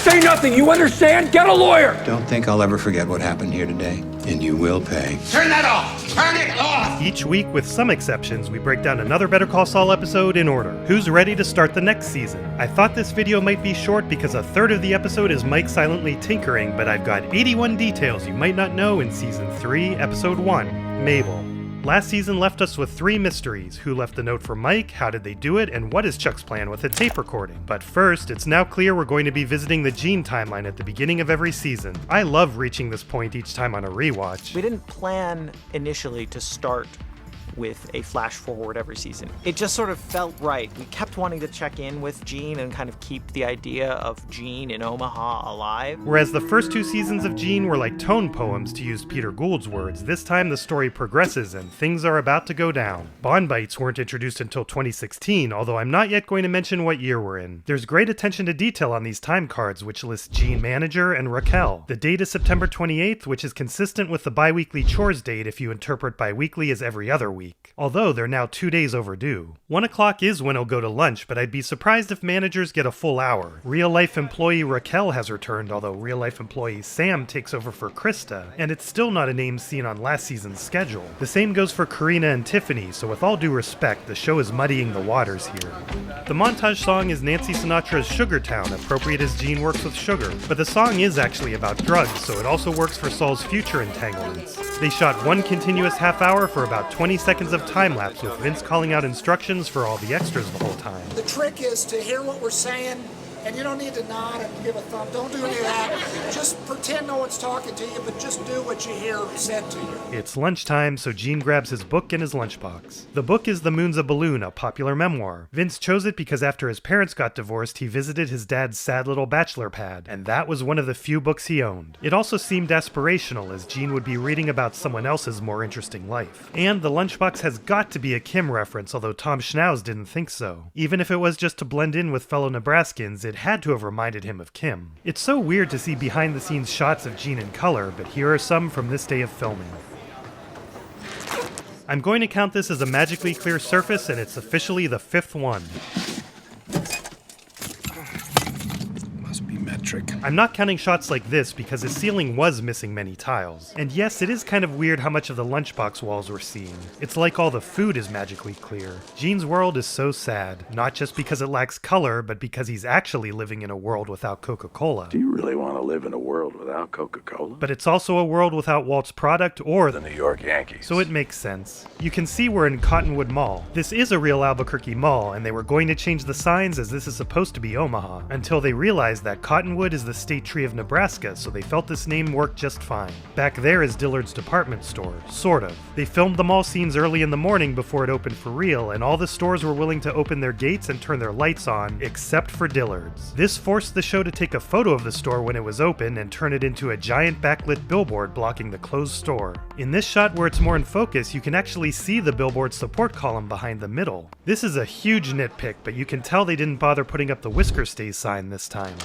Say nothing, you understand? Get a lawyer! Don't think I'll ever forget what happened here today, and you will pay. Turn that off! Turn it off! Each week, with some exceptions, we break down another Better Call Saul episode in order. Who's ready to start the next season? I thought this video might be short because a third of the episode is Mike silently tinkering, but I've got 81 details you might not know in Season 3, Episode 1, Mabel. Last season left us with 3 mysteries: who left the note for Mike, how did they do it, and what is Chuck's plan with the tape recording. But first, it's now clear we're going to be visiting the Gene timeline at the beginning of every season. I love reaching this point each time on a rewatch. We didn't plan initially to start with a flash forward every season. It just sort of felt right. We kept wanting to check in with Gene and kind of keep the idea of Gene in Omaha alive. Whereas the first 2 seasons of Gene were like tone poems, to use Peter Gould's words, this time the story progresses and things are about to go down. Bond bites weren't introduced until 2016, although I'm not yet going to mention what year we're in. There's great attention to detail on these time cards, which list Gene manager and Raquel. The date is September 28th, which is consistent with the bi-weekly chores date if you interpret bi-weekly as every other week. Although they're now 2 days overdue. 1 o'clock is when he'll go to lunch, but I'd be surprised if managers get a full hour. Real-life employee Raquel has returned, although real-life employee Sam takes over for Krista, and it's still not a name seen on last season's schedule. The same goes for Karina and Tiffany, so with all due respect, the show is muddying the waters here. The montage song is Nancy Sinatra's Sugar Town, appropriate as Gene works with sugar, but the song is actually about drugs, so it also works for Saul's future entanglements. They shot 1 continuous half hour for about 20 seconds of time-lapse, with Vince calling out instructions for all the extras the whole time. The trick is to hear what we're saying, and you don't need to nod and give a thumb. Don't do any of that. Just pretend no one's talking to you, but just do what you hear said to you. It's lunchtime, so Gene grabs his book and his lunchbox. The book is The Moon's a Balloon, a popular memoir. Vince chose it because after his parents got divorced, he visited his dad's sad little bachelor pad, and that was one of the few books he owned. It also seemed aspirational, as Gene would be reading about someone else's more interesting life. And the lunchbox has got to be a Kim reference, although Tom Schnauz didn't think so. Even if it was just to blend in with fellow Nebraskans, it had to have reminded him of Kim. It's so weird to see behind-the-scenes shots of Gene in color, but here are some from this day of filming. I'm going to count this as a magically clear surface, and it's officially the 5th one. I'm not counting shots like this because his ceiling was missing many tiles. And yes, it is kind of weird how much of the lunchbox walls we're seeing. It's like all the food is magically clear. Gene's world is so sad, not just because it lacks color, but because he's actually living in a world without Coca-Cola. Do you really want to live in a world without Coca-Cola? But it's also a world without Walt's product or The New York Yankees. So it makes sense. You can see we're in Cottonwood Mall. This is a real Albuquerque mall, and they were going to change the signs as this is supposed to be Omaha, until they realized that Cottonwood is the state tree of Nebraska, so they felt this name worked just fine. Back there is Dillard's department store, sort of. They filmed the mall scenes early in the morning before it opened for real, and all the stores were willing to open their gates and turn their lights on, except for Dillard's. This forced the show to take a photo of the store when it was open and turn it into a giant backlit billboard blocking the closed store. In this shot where it's more in focus, you can actually see the billboard support column behind the middle. This is a huge nitpick, but you can tell they didn't bother putting up the Whisker Stays sign this time.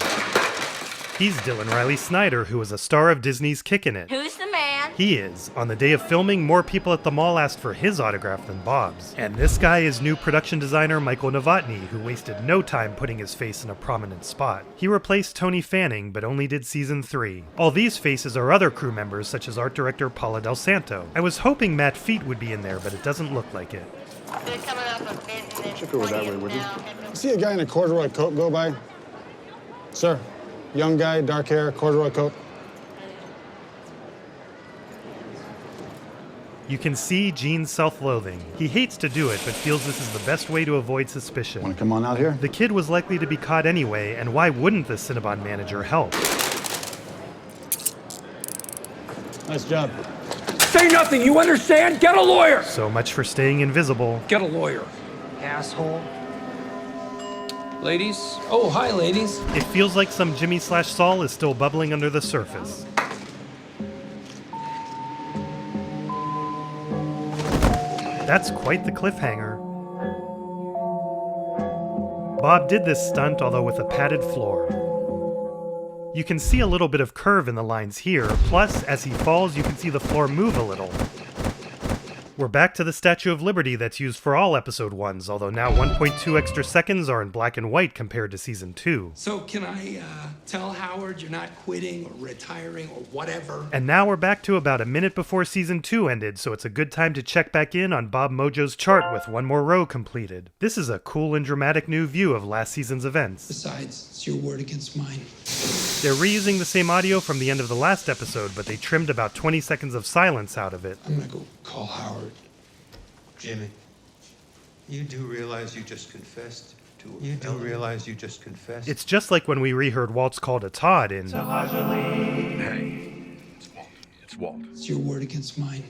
He's Dylan Riley Snyder, who was a star of Disney's Kickin' It. Who's the man? He is. On the day of filming, more people at the mall asked for his autograph than Bob's. And this guy is new production designer Michael Novotny, who wasted no time putting his face in a prominent spot. He replaced Tony Fanning, but only did season 3. All these faces are other crew members, such as art director Paula Del Santo. I was hoping Matt Feet would be in there, but it doesn't look like it. They're coming up a bit and then Check over that way, would you? now. See a guy in a corduroy coat go by? Sir, young guy, dark hair, corduroy coat. You can see Gene's self-loathing. He hates to do it, but feels this is the best way to avoid suspicion. Want to come on out here? The kid was likely to be caught anyway, and why wouldn't the Cinnabon manager help? Nice job. Say nothing, you understand? Get a lawyer! So much for staying invisible. Get a lawyer. Asshole. Ladies? Oh, hi, ladies. It feels like some Jimmy/Saul is still bubbling under the surface. That's quite the cliffhanger. Bob did this stunt, although with a padded floor. You can see a little bit of curve in the lines here, plus, as he falls, you can see the floor move a little. We're back to the Statue of Liberty that's used for all episode 1s, although now 1.2 extra seconds are in black and white compared to season 2. So can I tell Howard you're not quitting or retiring or whatever? And now we're back to about a minute before season 2 ended, so it's a good time to check back in on Bob Mojo's chart with one more row completed. This is a cool and dramatic new view of last season's events. Besides, it's your word against mine. They're reusing the same audio from the end of the last episode, but they trimmed about 20 seconds of silence out of it. I'm gonna go call Howard. Jimmy, you do realize you just confessed to a You do realize you just confessed? It's just like when we reheard Walt's call to Todd in... Hey, it's Walt. It's your word against mine.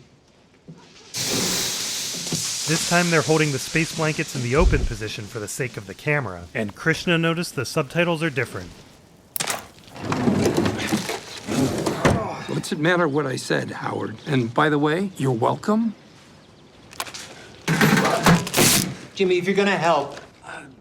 This time they're holding the space blankets in the open position for the sake of the camera. And Krishna noticed the subtitles are different. What's it matter what I said, Howard? And by the way, you're welcome. Jimmy, if you're gonna help,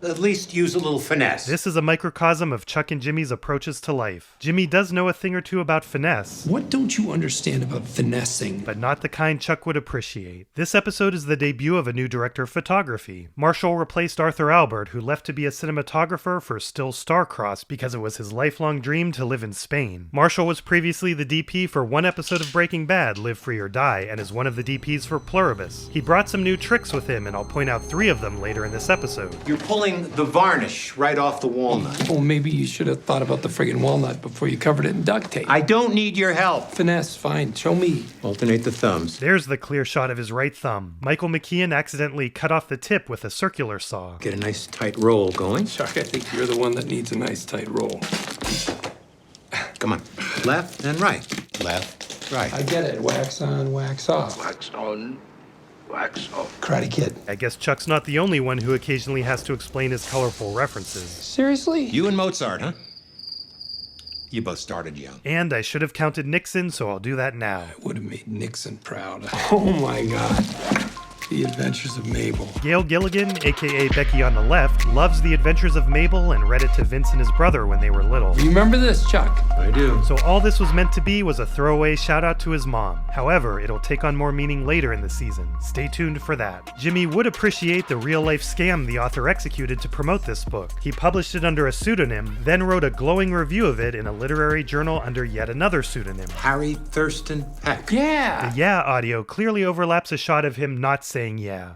at least use a little finesse. This is a microcosm of Chuck and Jimmy's approaches to life. Jimmy does know a thing or two about finesse, What don't you understand about finessing? but not the kind Chuck would appreciate. This episode is the debut of a new director of photography. Marshall replaced Arthur Albert, who left to be a cinematographer for Still Starcrossed because it was his lifelong dream to live in Spain. Marshall was previously the DP for one episode of Breaking Bad, Live Free or Die, and is one of the DPs for Pluribus. He brought some new tricks with him, and I'll point out 3 of them later in this episode. You're pulling the varnish right off the walnut. Oh, maybe you should have thought about the friggin' walnut before you covered it in duct tape. I don't need your help. Finesse, fine. Show me. Alternate the thumbs. There's the clear shot of his right thumb. Michael McKean accidentally cut off the tip with a circular saw. Get a nice tight roll going. Chuck, I think you're the one that needs a nice tight roll. Come on. Left and right. Left, right. I get it. Wax on, wax off. Wax on, wax off. Karate Kid. I guess Chuck's not the only one who occasionally has to explain his colorful references. Seriously? You and Mozart, huh? You both started young. And I should have counted Nixon, so I'll do that now. Would have made Nixon proud. Oh my God. The Adventures of Mabel. Gail Gilligan, aka Becky on the left, loves The Adventures of Mabel and read it to Vince and his brother when they were little. You remember this, Chuck? I do. So all this was meant to be was a throwaway shout out to his mom. However, it'll take on more meaning later in the season. Stay tuned for that. Jimmy would appreciate the real-life scam the author executed to promote this book. He published it under a pseudonym, then wrote a glowing review of it in a literary journal under yet another pseudonym. Harry Thurston Peck. Yeah. The yeah audio clearly overlaps a shot of him not saying yeah.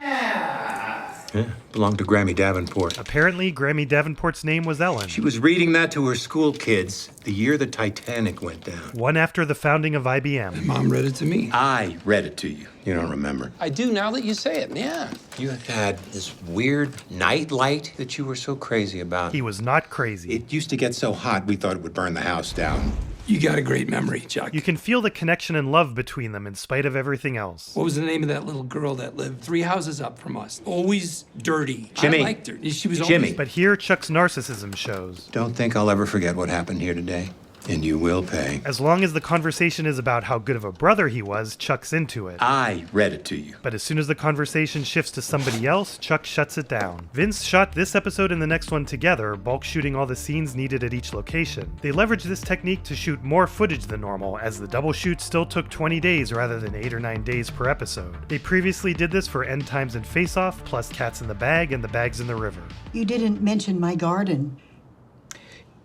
Yeah, belonged to Grammy Davenport. Apparently, Grammy Davenport's name was Ellen. She was reading that to her school kids the year the Titanic went down. One after the founding of IBM. Mom read it to me. I read it to you. You don't remember. I do now that you say it, yeah. You had this weird night light that you were so crazy about. He was not crazy. It used to get so hot we thought it would burn the house down. You got a great memory, Chuck. You can feel the connection and love between them in spite of everything else. What was the name of that little girl that lived 3 houses up from us? Always dirty. Jimmy. I liked her. She was Jimmy. always... But here, Chuck's narcissism shows. Don't think I'll ever forget what happened here today. And you will pay. As long as the conversation is about how good of a brother he was, Chuck's into it. I read it to you. But as soon as the conversation shifts to somebody else, Chuck shuts it down. Vince shot this episode and the next one together, bulk shooting all the scenes needed at each location. They leveraged this technique to shoot more footage than normal, as the double shoot still took 20 days rather than 8 or 9 days per episode. They previously did this for End Times and Face Off, plus Cats in the Bag and The Bags in the River. You didn't mention my garden.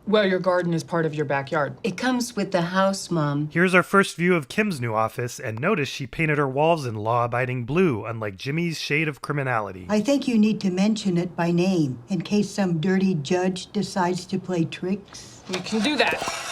Well, your garden is part of your backyard. It comes with the house, Mom. Here's our first view of Kim's new office, and notice she painted her walls in law-abiding blue, unlike Jimmy's shade of criminality. I think you need to mention it by name, in case some dirty judge decides to play tricks. We can do that.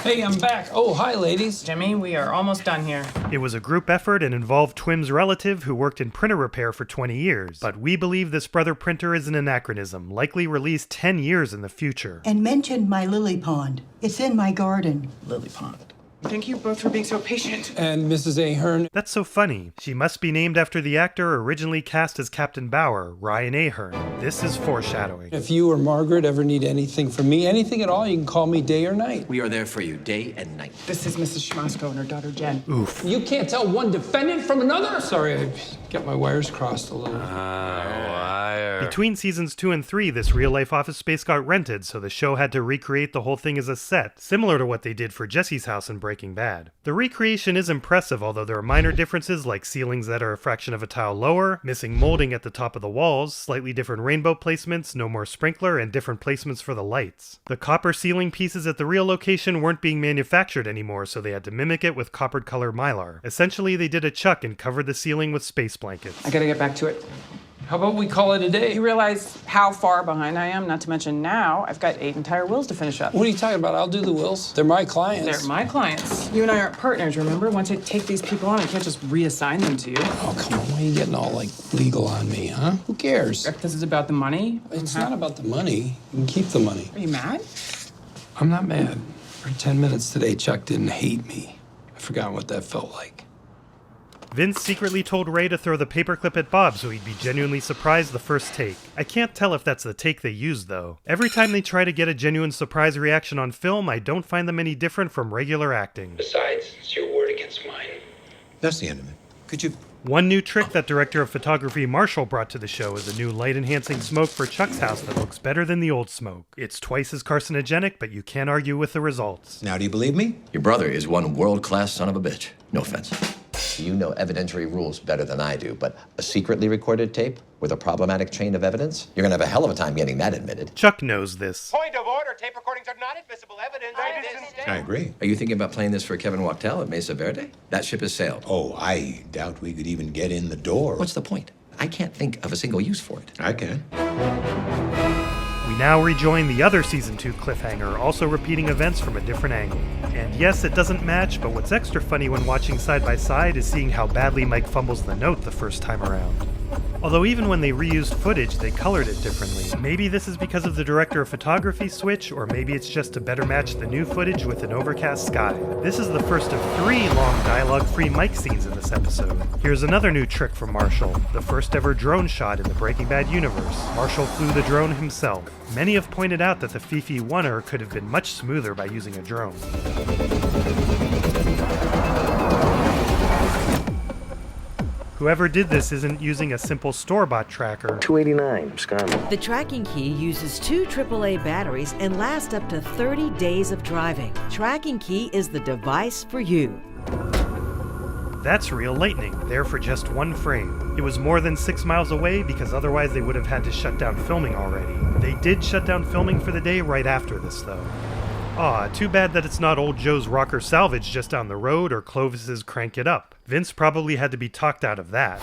Hey, I'm back. Oh, hi, ladies. Jimmy, we are almost done here. It was a group effort and involved Twim's relative who worked in printer repair for 20 years. But we believe this brother printer is an anachronism, likely released 10 years in the future. And mention my lily pond. It's in my garden. Lily pond. Thank you both for being so patient. And Mrs. Ahern. That's so funny. She must be named after the actor originally cast as Captain Bauer, Ryan Ahern. This is foreshadowing. If you or Margaret ever need anything from me, anything at all, you can call me day or night. We are there for you, day and night. This is Mrs. Schmasko and her daughter Jen. Oof. You can't tell one defendant from another? Sorry, I Get my wires crossed a little. Between seasons 2 and 3, this real-life office space got rented, so the show had to recreate the whole thing as a set, similar to what they did for Jesse's house in Breaking Bad. The recreation is impressive, although there are minor differences like ceilings that are a fraction of a tile lower, missing molding at the top of the walls, slightly different rainbow placements, no more sprinkler, and different placements for the lights. The copper ceiling pieces at the real location weren't being manufactured anymore, so they had to mimic it with coppered color mylar. Essentially, they did a Chuck and covered the ceiling with space blankets. I gotta get back to it. How about we call it a day? You realize how far behind I am? Not to mention now, I've got 8 entire wills to finish up. What are you talking about? I'll do the wills. They're my clients. They're my clients. You and I aren't partners, remember? Once I take these people on, I can't just reassign them to you. Oh, come on. Why are you getting all, legal on me, huh? Who cares? This is about the money. It's not about the money. You can keep the money. Are you mad? I'm not mad. For 10 minutes today, Chuck didn't hate me. I forgot what that felt like. Vince secretly told Ray to throw the paperclip at Bob so he'd be genuinely surprised the first take. I can't tell if that's the take they used, though. Every time they try to get a genuine surprise reaction on film, I don't find them any different from regular acting. Besides, it's your word against mine. That's the end of it. Could you... One new trick that director of photography Marshall brought to the show is a new light-enhancing smoke for Chuck's house that looks better than the old smoke. It's twice as carcinogenic, but you can't argue with the results. Now, do you believe me? Your brother is one world-class son of a bitch. No offense. You know evidentiary rules better than I do, but a secretly recorded tape with a problematic chain of evidence? You're gonna have a hell of a time getting that admitted. Chuck knows this. Point of order, tape recordings are not admissible evidence. I agree. Are you thinking about playing this for Kevin Wachtel at Mesa Verde? That ship has sailed. Oh, I doubt we could even get in the door. What's the point? I can't think of a single use for it. I can. We now rejoin the other Season 2 cliffhanger, also repeating events from a different angle. And yes, it doesn't match, but what's extra funny when watching side by side is seeing how badly Mike fumbles the note the first time around. Although even when they reused footage, they colored it differently. Maybe this is because of the director of photography switch, or maybe it's just to better match the new footage with an overcast sky. This is the first of 3 long dialogue-free Mike scenes in this episode. Here's another new trick from Marshall, the first ever drone shot in the Breaking Bad universe. Marshall flew the drone himself. Many have pointed out that the Fifi Oneer could have been much smoother by using a drone. Whoever did this isn't using a simple store-bought tracker. 289, Scott. The tracking key uses 2 AAA batteries and lasts up to 30 days of driving. Tracking key is the device for you. That's real lightning, there for just 1 frame. It was more than 6 miles away because otherwise they would have had to shut down filming already. They did shut down filming for the day right after this, though. Aw, too bad that it's not old Joe's Rocker Salvage just down the road or Clovis's Crank It Up. Vince probably had to be talked out of that.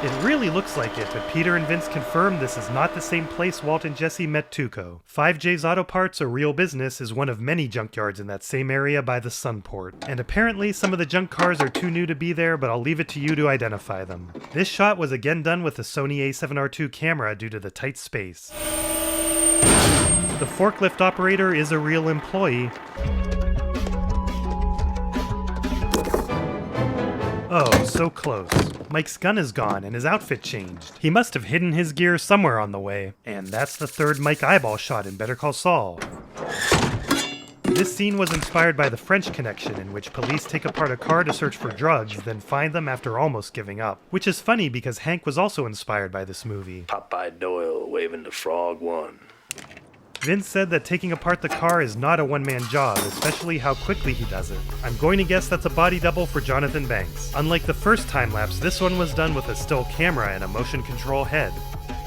It really looks like it, but Peter and Vince confirmed this is not the same place Walt and Jesse met Tuco. 5J's Auto Parts, a real business, is one of many junkyards in that same area by the Sunport. And apparently some of the junk cars are too new to be there, but I'll leave it to you to identify them. This shot was again done with the Sony A7R II camera due to the tight space. The forklift operator is a real employee. Oh, so close. Mike's gun is gone and his outfit changed. He must have hidden his gear somewhere on the way. And that's the 3rd Mike eyeball shot in Better Call Saul. This scene was inspired by the French Connection, in which police take apart a car to search for drugs, then find them after almost giving up. Which is funny because Hank was also inspired by this movie. Popeye Doyle waving the frog 1. Vince said that taking apart the car is not a one-man job, especially how quickly he does it. I'm going to guess that's a body double for Jonathan Banks. Unlike the first time-lapse, this one was done with a still camera and a motion control head.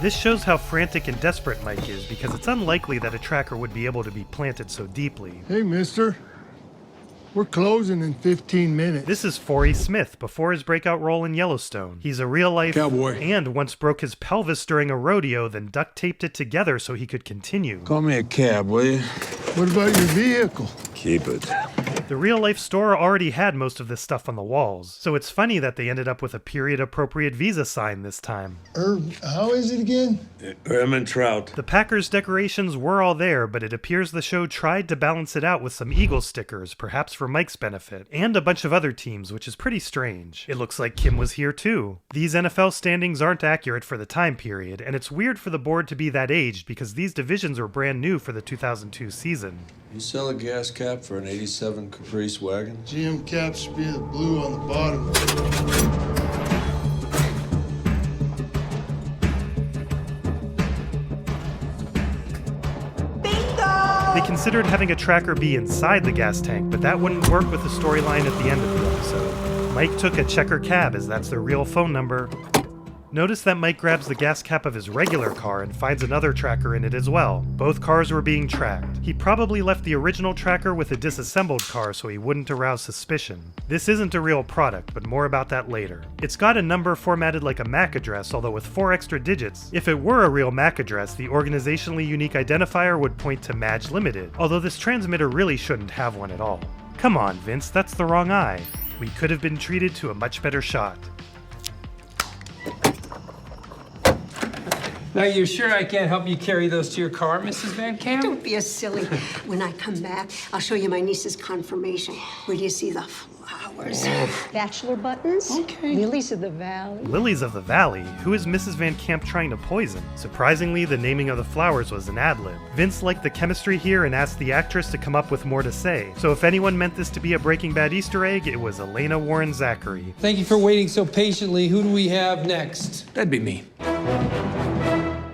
This shows how frantic and desperate Mike is, because it's unlikely that a tracker would be able to be planted so deeply. Hey, mister. We're closing in 15 minutes. This is Forey Smith, before his breakout role in Yellowstone. He's a real-life cowboy and once broke his pelvis during a rodeo, then duct-taped it together so he could continue. Call me a cab, will you? What about your vehicle? Keep it. The real-life store already had most of this stuff on the walls, so it's funny that they ended up with a period-appropriate Visa sign this time. How is it again? Ehrmantraut. The Packers decorations were all there, but it appears the show tried to balance it out with some Eagles stickers, perhaps for Mike's benefit, and a bunch of other teams, which is pretty strange. It looks like Kim was here too. These NFL standings aren't accurate for the time period, and it's weird for the board to be that aged because these divisions were brand new for the 2002 season. You sell a gas cap for an 87 Caprice wagon? GM cap should be the blue on the bottom. considered having a tracker be inside the gas tank, but that wouldn't work with the storyline at the end of the episode. Mike took a checker cab, as that's their real phone number. Notice that Mike grabs the gas cap of his regular car and finds another tracker in it as well. Both cars were being tracked. He probably left the original tracker with a disassembled car so he wouldn't arouse suspicion. This isn't a real product, but more about that later. It's got a number formatted like a MAC address, although with 4 extra digits. If it were a real MAC address, the organizationally unique identifier would point to Madge Limited, although this transmitter really shouldn't have one at all. Come on, Vince, that's the wrong eye. We could have been treated to a much better shot. Now, you're sure I can't help you carry those to your car, Mrs. Van Camp? Don't be a silly. When I come back, I'll show you my niece's confirmation. Where do you see the flowers? Bachelor buttons? Okay. Lilies of the Valley. Lilies of the Valley? Who is Mrs. Van Camp trying to poison? Surprisingly, the naming of the flowers was an ad-lib. Vince liked the chemistry here and asked the actress to come up with more to say. So if anyone meant this to be a Breaking Bad Easter egg, it was Elena Warren Zachary. Thank you for waiting so patiently. Who do we have next? That'd be me.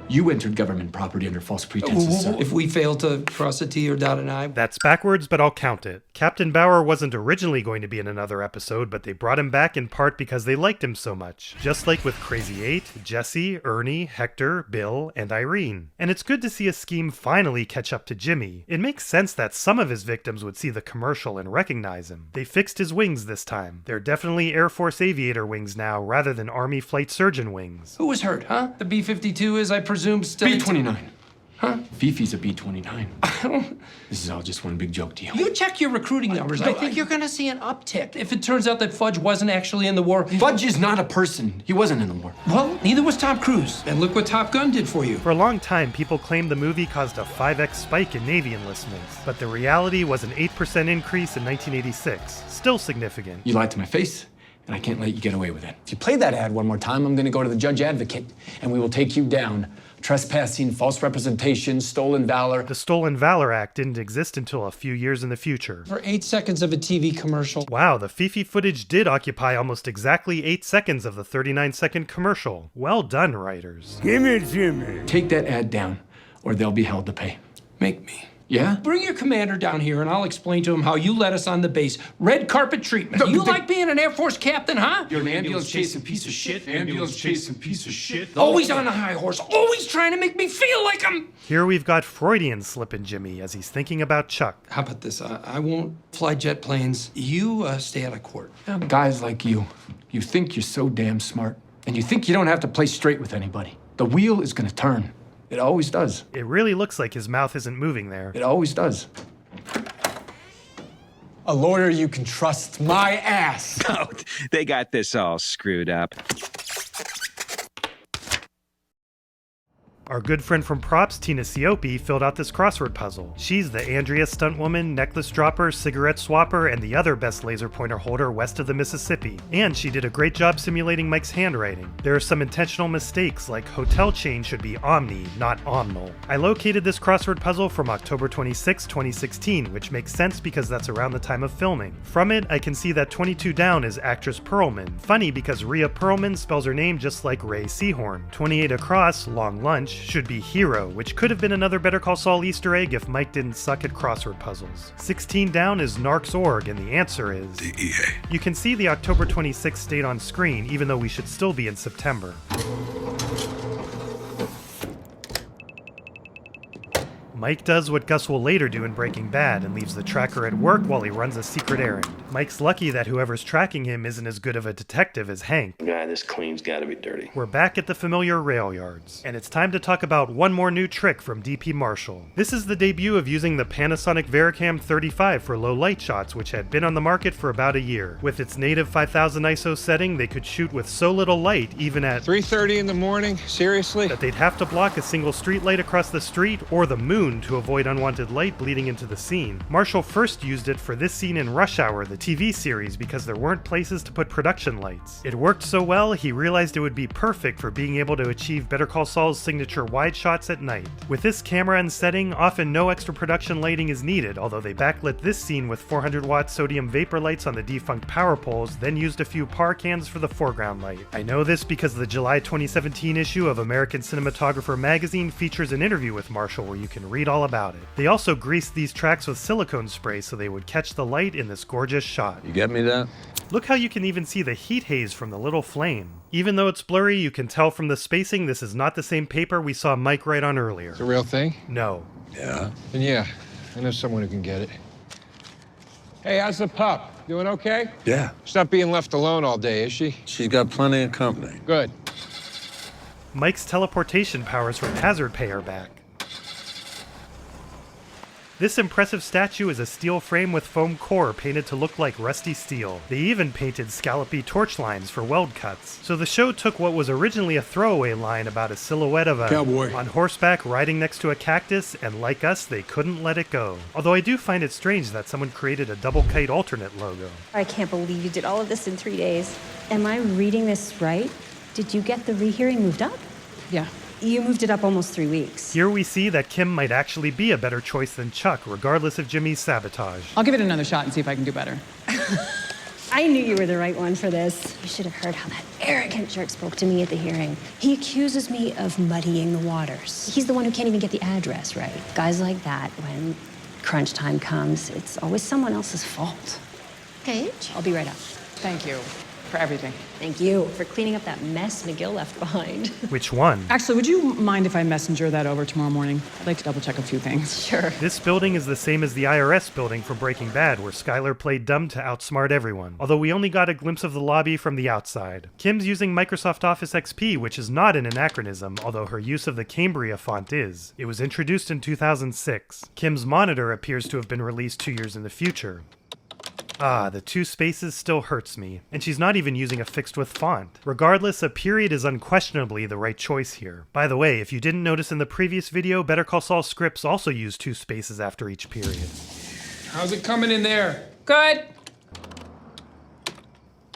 You entered government property under false pretenses, sir. If we fail to cross a T or dot an I. That's backwards, but I'll count it. Captain Bauer wasn't originally going to be in another episode, but they brought him back in part because they liked him so much. Just like with Crazy 8, Jesse, Ernie, Hector, Bill, and Irene. And it's good to see a scheme finally catch up to Jimmy. It makes sense that some of his victims would see the commercial and recognize him. They fixed his wings this time. They're definitely Air Force aviator wings now, rather than Army flight surgeon wings. Who was hurt, huh? The B-52 is, I presume, still... B-29. Huh? Fifi's a B-29. This is all just one big joke to you. You check your recruiting numbers. I think you're gonna see an uptick if it turns out that Fudge wasn't actually in the war. Fudge is not a person. He wasn't in the war. Well, neither was Tom Cruise. And look what Top Gun did for you. For a long time, people claimed the movie caused a 5x spike in Navy enlistments, but the reality was an 8% increase in 1986. Still significant. You lied to my face, and I can't let you get away with it. If you play that ad one more time, I'm gonna go to the judge advocate, and we will take you down. Trespassing, false representation, stolen valor. The Stolen Valor Act didn't exist until a few years in the future. For 8 seconds of a TV commercial. Wow, the Fifi footage did occupy almost exactly 8 seconds of the 39-second commercial. Well done, writers. Gimme, Jimmy. Take that ad down, or they'll be held to pay. Make me. Yeah? Bring your commander down here and I'll explain to him how you let us on the base. Red carpet treatment. You like being an Air Force captain, huh? You're an ambulance-chasing piece of shit. Ambulance-chasing piece of shit. Always on a high horse. Always trying to make me feel like I'm... Here we've got Freudian slipping Jimmy as he's thinking about Chuck. How about this? I won't fly jet planes. You stay out of court. Guys like you think you're so damn smart. And you think you don't have to play straight with anybody. The wheel is gonna turn. It always does. It really looks like his mouth isn't moving there. It always does. A lawyer you can trust my ass. Oh, they got this all screwed up. Our good friend from Props, Tina Siopi, filled out this crossword puzzle. She's the Andrea stuntwoman, necklace dropper, cigarette swapper, and the other best laser pointer holder west of the Mississippi. And she did a great job simulating Mike's handwriting. There are some intentional mistakes, like hotel chain should be Omni, not Omnal. I located this crossword puzzle from October 26, 2016, which makes sense because that's around the time of filming. From it, I can see that 22 down is actress Perlman. Funny because Rhea Perlman spells her name just like Rhea Seehorn. 28 across, long lunch, should be Hero, which could have been another Better Call Saul Easter egg if Mike didn't suck at crossword puzzles. 16 down is Narcs Org, and the answer is... DEA. You can see the October 26th date on screen, even though we should still be in September. Mike does what Gus will later do in Breaking Bad and leaves the tracker at work while he runs a secret errand. Mike's lucky that whoever's tracking him isn't as good of a detective as Hank. The guy this clean's gotta be dirty. We're back at the familiar rail yards, and it's time to talk about one more new trick from DP Marshall. This is the debut of using the Panasonic Vericam 35 for low light shots, which had been on the market for about a year. With its native 5000 ISO setting, they could shoot with so little light, even at 3:30 in the morning? Seriously? That they'd have to block a single street light across the street or the moon to avoid unwanted light bleeding into the scene. Marshall first used it for this scene in Rush Hour, the TV series, because there weren't places to put production lights. It worked so well, he realized it would be perfect for being able to achieve Better Call Saul's signature wide shots at night. With this camera and setting, often no extra production lighting is needed, although they backlit this scene with 400-watt sodium vapor lights on the defunct power poles, then used a few par cans for the foreground light. I know this because the July 2017 issue of American Cinematographer magazine features an interview with Marshall where you can read read all about it. They also greased these tracks with silicone spray so they would catch the light in this gorgeous shot. You get me that? Look how you can even see the heat haze from the little flame. Even though it's blurry, you can tell from the spacing this is not the same paper we saw Mike write on earlier. It's a real thing? No. Yeah. And yeah, I know someone who can get it. Hey, how's the pup? Doing okay? Yeah. She's not being left alone all day, is she? She's got plenty of company. Good. Mike's teleportation powers from Hazard Pay are back. This impressive statue is a steel frame with foam core painted to look like rusty steel. They even painted scallopy torch lines for weld cuts. So the show took what was originally a throwaway line about a silhouette of a cowboy on horseback riding next to a cactus, and like us, they couldn't let it go. Although I do find it strange that someone created a double kite alternate logo. I can't believe you did all of this in 3 days. Am I reading this right? Did you get the rehearing moved up? Yeah. You moved it up almost 3 weeks. Here we see that Kim might actually be a better choice than Chuck, regardless of Jimmy's sabotage. I'll give it another shot and see if I can do better. I knew you were the right one for this. You should have heard how that arrogant jerk spoke to me at the hearing. He accuses me of muddying the waters. He's the one who can't even get the address right. Guys like that, when crunch time comes, it's always someone else's fault. Paige, I'll be right up. Thank you for everything. Thank you for cleaning up that mess McGill left behind. Which one? Actually, would you mind if I messenger that over tomorrow morning? I'd like to double check a few things. Sure. This building is the same as the IRS building from Breaking Bad, where Skyler played dumb to outsmart everyone. Although we only got a glimpse of the lobby from the outside. Kim's using Microsoft Office XP, which is not an anachronism, although her use of the Cambria font is. It was introduced in 2006. Kim's monitor appears to have been released 2 years in the future. Ah, the two spaces still hurts me. And she's not even using a fixed width font. Regardless, a period is unquestionably the right choice here. By the way, if you didn't notice in the previous video, Better Call Saul scripts also use 2 spaces after each period. How's it coming in there? Good.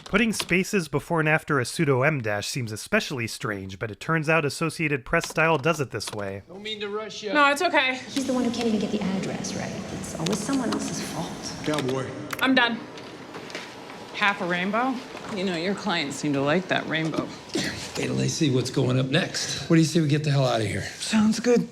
Putting spaces before and after a pseudo M dash seems especially strange, but it turns out Associated Press style does it this way. Don't mean to rush you. No, it's okay. He's the one who can't even get the address right. It's always someone else's fault. Cowboy. I'm done. Half a rainbow? You know, your clients seem to like that rainbow. Wait till they see what's going up next. What do you say we get the hell out of here? Sounds good.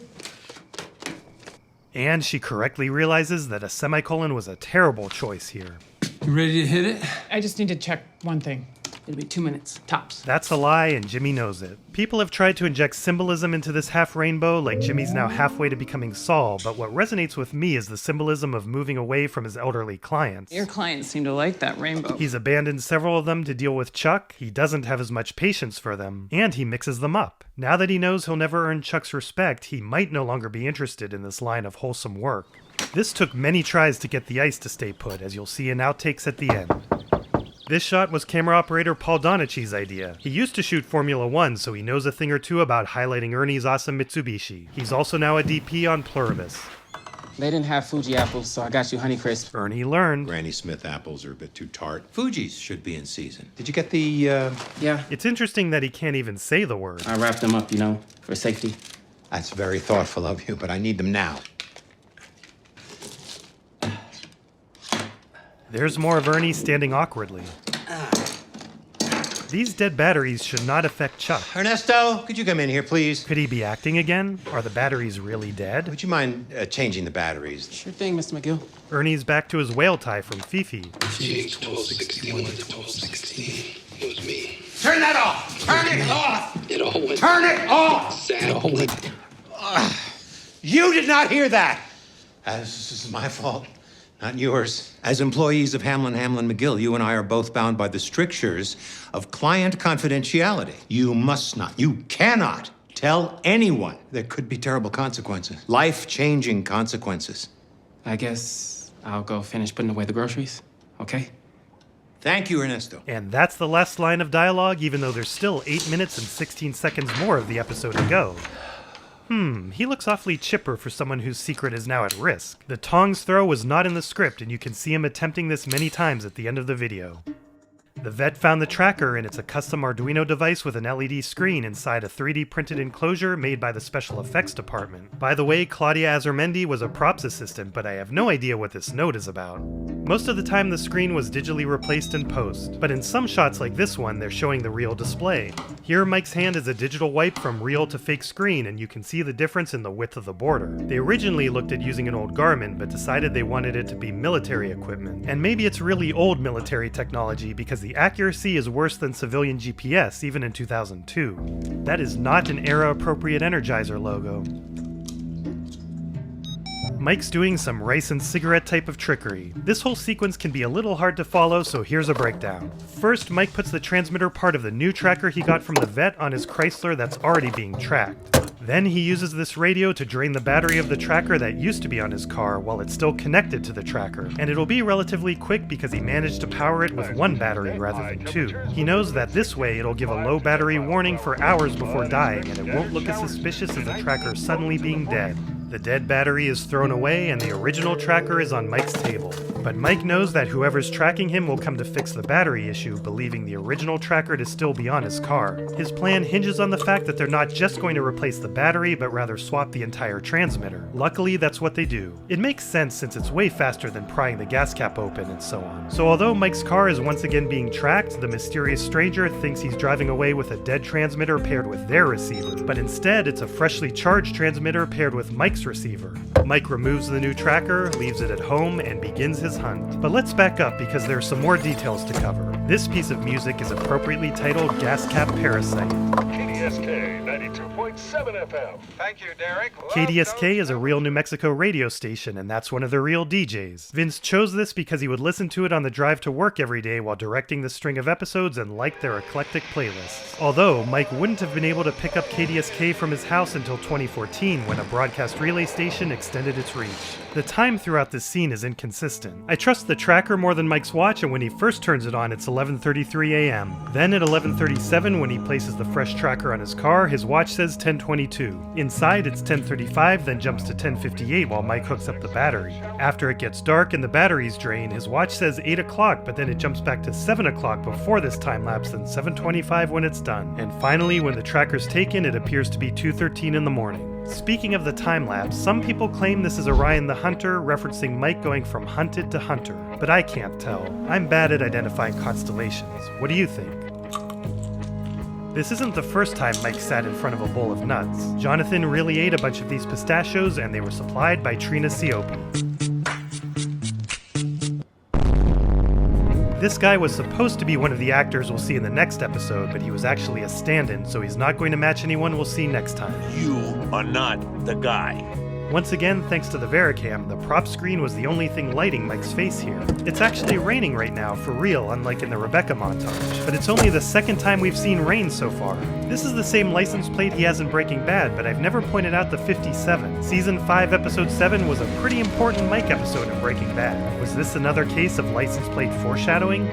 And she correctly realizes that a semicolon was a terrible choice here. You ready to hit it? I just need to check one thing. It'll be 2 minutes, tops. That's a lie, and Jimmy knows it. People have tried to inject symbolism into this half rainbow, like Jimmy's now halfway to becoming Saul, but what resonates with me is the symbolism of moving away from his elderly clients. Your clients seem to like that rainbow. He's abandoned several of them to deal with Chuck, he doesn't have as much patience for them, and he mixes them up. Now that he knows he'll never earn Chuck's respect, he might no longer be interested in this line of wholesome work. This took many tries to get the ice to stay put, as you'll see in outtakes at the end. This shot was camera operator Paul Donici's idea. He used to shoot Formula 1, so he knows a thing or two about highlighting Ernie's awesome Mitsubishi. He's also now a DP on Pluribus. They didn't have Fuji apples, so I got you Honeycrisp. Ernie learned. Granny Smith apples are a bit too tart. Fuji's should be in season. Did you get the, Yeah. It's interesting that he can't even say the word. I wrapped them up, you know, for safety. That's very thoughtful of you, but I need them now. There's more of Ernie standing awkwardly. These dead batteries should not affect Chuck. Ernesto, could you come in here, please? Could he be acting again? Are the batteries really dead? Would you mind changing the batteries? Sure thing, Mr. McGill. Ernie's back to his whale tie from Fifi. 1261 to 1216. It was me. Turn that off! Turn it off! It all went. Turn it off! Exactly. You did not hear that! This is my fault, not yours. As employees of Hamlin McGill, you and I are both bound by the strictures of client confidentiality. You must not, you cannot tell anyone. There could be terrible consequences, life-changing consequences. I guess I'll go finish putting away the groceries, okay? Thank you, Ernesto. And that's the last line of dialogue, even though there's still 8 minutes and 16 seconds more of the episode to go. He looks awfully chipper for someone whose secret is now at risk. The tongs throw was not in the script, and you can see him attempting this many times at the end of the video. The vet found the tracker, and it's a custom Arduino device with an LED screen inside a 3D printed enclosure made by the special effects department. By the way, Claudia Azurmendi was a props assistant, but I have no idea what this note is about. Most of the time the screen was digitally replaced in post, but in some shots like this one they're showing the real display. Here Mike's hand is a digital wipe from real to fake screen, and you can see the difference in the width of the border. They originally looked at using an old Garmin, but decided they wanted it to be military equipment. And maybe it's really old military technology because the accuracy is worse than civilian GPS even in 2002. That is not an era-appropriate Energizer logo. Mike's doing some rice and cigarette type of trickery. This whole sequence can be a little hard to follow, so here's a breakdown. First, Mike puts the transmitter part of the new tracker he got from the vet on his Chrysler that's already being tracked. Then he uses this radio to drain the battery of the tracker that used to be on his car while it's still connected to the tracker. And it'll be relatively quick because he managed to power it with one battery rather than two. He knows that this way it'll give a low battery warning for hours before dying, and it won't look as suspicious as the tracker suddenly being dead. The dead battery is thrown away and the original tracker is on Mike's table. But Mike knows that whoever's tracking him will come to fix the battery issue, believing the original tracker to still be on his car. His plan hinges on the fact that they're not just going to replace the battery, but rather swap the entire transmitter. Luckily, that's what they do. It makes sense since it's way faster than prying the gas cap open and so on. So although Mike's car is once again being tracked, the mysterious stranger thinks he's driving away with a dead transmitter paired with their receiver. But instead, it's a freshly charged transmitter paired with Mike's receiver. Mike removes the new tracker, leaves it at home, and begins his hunt. But let's back up because there are some more details to cover. This piece of music is appropriately titled Gas Cap Parasite. KDSK 92.7 FM. Thank you, Derek. KDSK is a real New Mexico radio station, and that's one of the real DJs. Vince chose this because he would listen to it on the drive to work every day while directing the string of episodes and liked their eclectic playlists. Although, Mike wouldn't have been able to pick up KDSK from his house until 2014 when a broadcast relay station extended its reach. The time throughout this scene is inconsistent. I trust the tracker more than Mike's watch, and when he first turns it on, it's 11:33 a.m. Then at 11:37, when he places the fresh tracker on his car, his watch says 10:22. Inside, it's 10:35, then jumps to 10:58 while Mike hooks up the battery. After it gets dark and the battery's drained, his watch says 8 o'clock, but then it jumps back to 7 o'clock before this time lapse, then 7:25 when it's done. And finally, when the tracker's taken, it appears to be 2:13 in the morning. Speaking of the time-lapse, some people claim this is Orion the Hunter, referencing Mike going from hunted to hunter, but I can't tell. I'm bad at identifying constellations. What do you think? This isn't the first time Mike sat in front of a bowl of nuts. Jonathan really ate a bunch of these pistachios, and they were supplied by Trina Siopi. This guy was supposed to be one of the actors we'll see in the next episode, but he was actually a stand-in, so he's not going to match anyone we'll see next time. You are not the guy. Once again, thanks to the Vericam, the prop screen was the only thing lighting Mike's face here. It's actually raining right now, for real, unlike in the Rebecca montage. But it's only the second time we've seen rain so far. This is the same license plate he has in Breaking Bad, but I've never pointed out the 57. Season 5, Episode 7 was a pretty important Mike episode in Breaking Bad. Was this another case of license plate foreshadowing?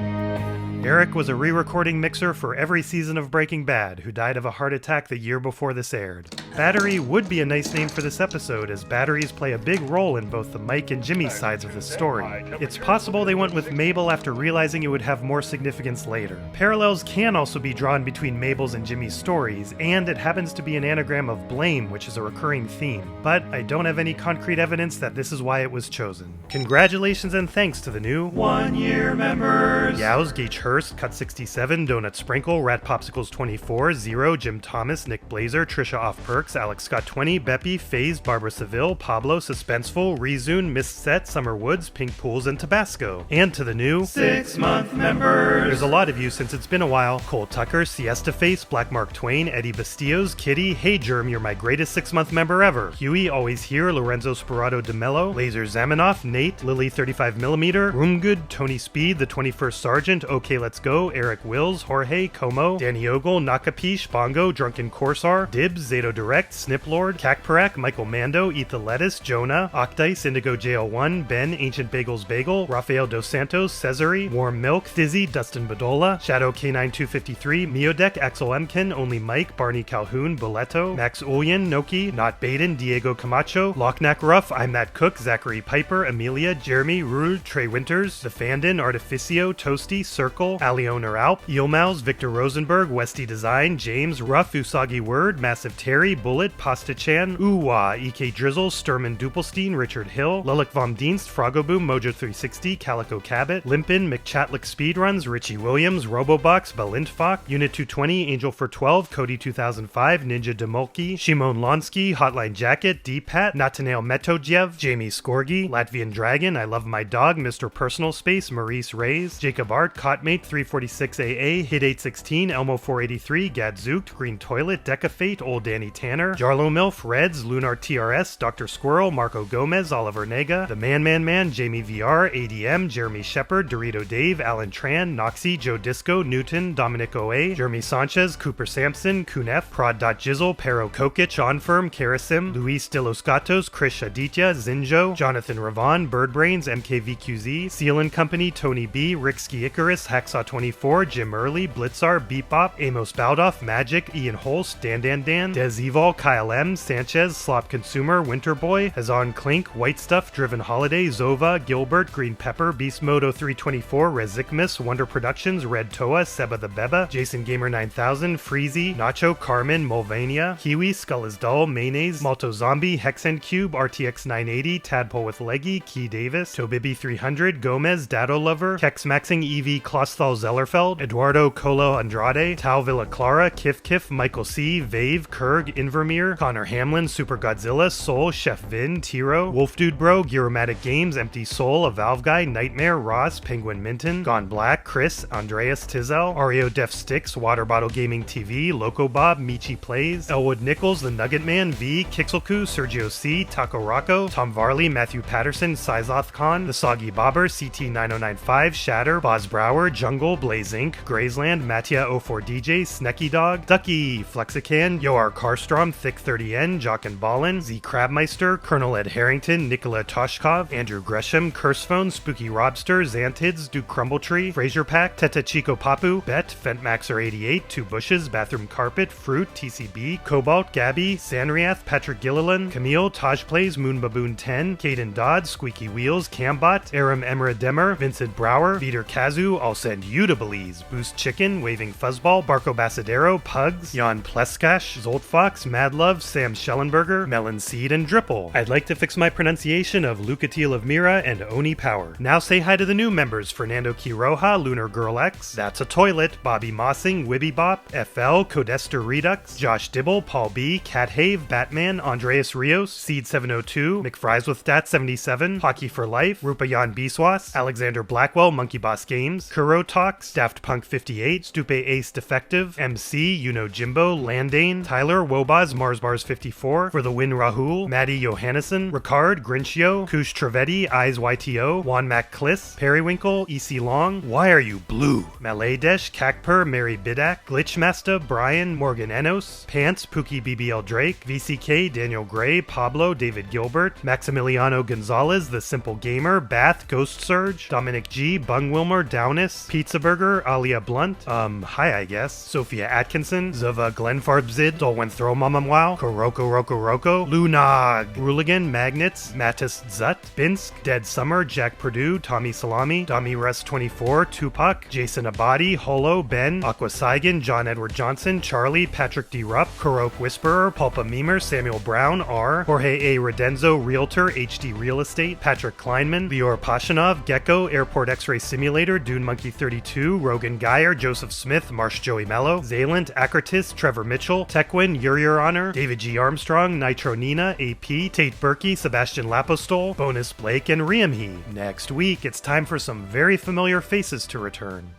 Eric was a re-recording mixer for every season of Breaking Bad, who died of a heart attack the year before this aired. Battery would be a nice name for this episode, as batteries play a big role in both the Mike and Jimmy sides of the story. It's possible they went with Mabel after realizing it would have more significance later. Parallels can also be drawn between Mabel's and Jimmy's stories, and it happens to be an anagram of blame, which is a recurring theme. But I don't have any concrete evidence that this is why it was chosen. Congratulations and thanks to the new 1-year members! Yows, Gage Hurst, Cut 67, Donut Sprinkle, Rat Popsicles 24, Zero, Jim Thomas, Nick Blazer, Trisha Off Perks, Alex Scott 20, Beppy, FaZe, Barbara Seville, Pablo, Suspenseful, Rezune, Mist Set, Summer Woods, Pink Pools, and Tabasco. And to the new 6-month members! There's a lot of you since it's been a while. Cole Tucker, Siesta Face, Black Mark Twain, Eddie Bastillos, Kitty, Hey Germ, you're my greatest 6-month member ever. Huey, Always Here, Lorenzo Sperato DeMello, Laser Zaminoff, Nate, Lily 35mm, Roomgood, Tony Speed, the 21st Sergeant, OK Let's Go, Eric Wills, Jorge, Como, Danny Ogle, Nakapish, Bongo, Drunken Corsar, Dibs, Zato Direct, Sniplord, Kakparak, Michael Mando, Eat the Lettuce, Jonah, Ocdice, Indigo JL1, Ben, Ancient Bagels Bagel, Rafael Dos Santos, Cesare, Warm Milk, Thizzy, Dustin Badola, Shadow K9253, Miodek, Axel Emkin, Only Mike, Barney Calhoun, Boleto, Max Ulyan, Noki, Not Baden, Diego Camacho, Lochnack Ruff, I'm That Cook, Zachary Piper, Amelia, Jeremy, Rude, Trey Winters, The Fandin, Artificio, Toasty, Circle, Prequel, Ali Owner Alp, Eelmouse, Victor Rosenberg, Westy Design, James, Rough, Usagi Word, Massive Terry, Bullet, Pasta Chan, Uwa, EK Drizzle, Sturman Dupelstein, Richard Hill, Lulek Vom Dienst, Frogoboom, Mojo360, Calico Cabot, Limpin, McChatlick Speedruns, Richie Williams, Robobox, Balintfok, Unit 220, Angel for 12, Cody 2005, Ninja Demolki, Shimon Lonsky, Hotline Jacket, D-Pat, Nathaniel Metodjev, Jamie Skorgi, Latvian Dragon, I Love My Dog, Mr. Personal Space, Maurice Reyes, Jacob Art, Cotmate 346AA, Hit 816, Elmo 483, Gadzooked, Green Toilet, Decafate, Old Danny Tanner, Jarlo Milf, Reds, Lunar TRS, Dr. Squirrel, Marco Gomez, Oliver Nega, The Man, Jamie VR, ADM, Jeremy Shepard, Dorito Dave, Alan Tran, Noxie, Joe Disco, Newton, Dominic OA, Jeremy Sanchez, Cooper Sampson, Kunef, Prod.Jizzle, Pero Kokich, Onfirm, Karasim, Luis De Los Gatos, Krish Aditya, Zinjo, Jonathan Ravon, Birdbrains, MKVQZ, Seal and Company, Tony B, Ricksky Icarus, Hacksaw 24, Jim Early, Blitzar, Beepop, Amos Baldoff, Magic, Ian Holst, Dan, Des Evil, Kyle M, Sanchez, Slop Consumer, Winterboy, Hazan Clink, White Stuff, Driven Holiday, Zova, Gilbert, Green Pepper, Beast Moto 324, Rezikmus, Wonder Productions, Red Toa, Seba the Beba, Jason Gamer 9000, Freezy, Nacho, Carmen, Mulvania, Kiwi, Skull is Dull, Mayonnaise, Malto Zombie, Hexen Cube, RTX 980, Tadpole with Leggy, Key Davis, Tobibi 300, Gomez, Dado Lover, Kex Maxing EV, Klosthal Zellerfeld, Eduardo Colo Andrade, Tau Villa Clara, Kif, Michael C, Vave, Kurg, Invermere, Connor Hamlin, Super Godzilla, Soul, Chef Vin, Tiro, Wolf Dude Bro, Gearomatic Games, Empty Soul, A Valve Guy, Nightmare, Ross, Penguin Minton, Gone Black, Chris, Andreas Tizel, Ario Def Sticks, Water Bottle Gaming TV, Loco Bob, Michi Plays, Elwood Nichols, The Nugget Man, V, Kixelku, Sergio C, Taco Rocco, Tom Varley, Matthew Patterson, Sizoth Khan, The Soggy Bobber, CT9095, Shatter, Boz Brower, Jungle, Blaze Inc., Graysland, Mattia 04DJ, Snecky Dog, Ducky, Flexican, Yoar Karstrom, Thick 30N, Jock and Ballin, Z Crabmeister, Colonel Ed Harrington, Nikola Toshkov, Andrew Gresham, Cursephone, Spooky Robster, Xantids, Duke Crumbletree, Fraser Pack, Teta Chico Papu, Bet, Fentmaxer 88, Two Bushes, Bathroom Carpet, Fruit, TCB, Cobalt, Gabby, Sanriath, Patrick Gilliland, Camille, Taj Plays, Moon Baboon 10, Caden Dodd, Squeaky Wheels, Cambot, Aram Emra Demer, Vincent Brower, Vitor Kazu, I'll Send You to Belize, Boost Chicken, Waving Fuzzball, Barco Basadero, Pugs, Jan Pleskash, Zoltfox, Mad Love, Sam Schellenberger, Melon Seed, and Dripple. I'd like to fix my pronunciation of Lucatil of Mira and Oni Power. Now say hi to the new members, Fernando Quiroja, Lunar Girl X, That's a Toilet, Bobby Mossing, Wibby Bop, FL, Codester Redux, Josh Dibble, Paul B, Cat Have, Batman, Andreas Rios, Seed 702, McFries with Dat 77, Hockey for Life, Rupayan Biswas, Alexander Blackwell, Monkey Boss Games, Kuro Talks, Daft Punk 58, Stupe Ace Defective, MC, Jimbo, Landane, Tyler, Wobaz, Marsbars 54, For the Win Rahul, Maddie Johannesson, Ricard, Grinchio, Kush Trevetti, Eyes YTO, Juan Mac Kliss, Periwinkle, EC Long, Why Are You Blue? Maladesh, Kakper, Mary Bidak, Glitchmasta, Brian, Morgan Enos, Pants, Pookie BBL Drake, VCK, Daniel Gray, Pablo, David Gilbert, Maximiliano Gonzalez, The Simple Gamer, Bath, Ghost Surge, Dominic G, Bung Wilmer, Downis, Pizza Burger, Alia Blunt, hi I guess, Sophia Atkinson, Zova Glenfarbzid, Dolwen Throw Mamam Wow, Koroko Roko, Lunag, Ruligan, Magnets, Mattis Zut, Binsk, Dead Summer, Jack Purdue, Tommy Salami, Dami Russ 24, Tupac, Jason Abadi, Holo, Ben, Aqua Saigan, John Edward Johnson, Charlie, Patrick D. Rupp, Kurok Whisperer, Pulpa Memer, Samuel Brown, R, Jorge A. Redenzo, Realtor, HD Real Estate, Patrick Kleinman, Lior Pashanov, Gecko, Airport X-Ray Simulator, Dune Monkey 32, Rogan Geyer, Joseph Smith, Marsh Joey Mello, Zaylant, Akertis, Trevor Mitchell, Tequin, Your Honor, David G. Armstrong, Nitro Nina, AP, Tate Berkey, Sebastian Lapostol, Bonus Blake, and Riamhe. Next week, it's time for some very familiar faces to return.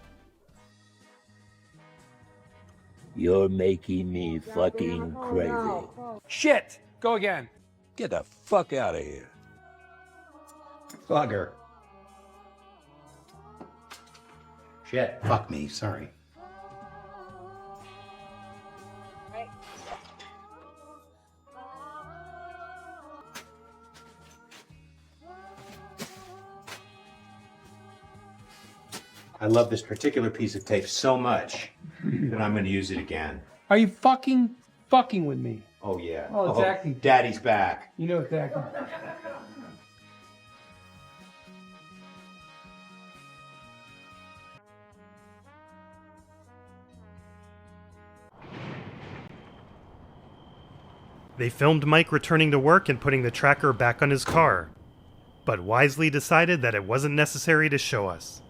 You're making me fucking crazy. Shit! Go again. Get the fuck out of here. Bugger. Shit. Fuck me. Sorry. I love this particular piece of tape so much that I'm going to use it again. Are you fucking with me? Oh, yeah. Oh, exactly. Daddy's back. You know exactly. They filmed Mike returning to work and putting the tracker back on his car, but wisely decided that it wasn't necessary to show us.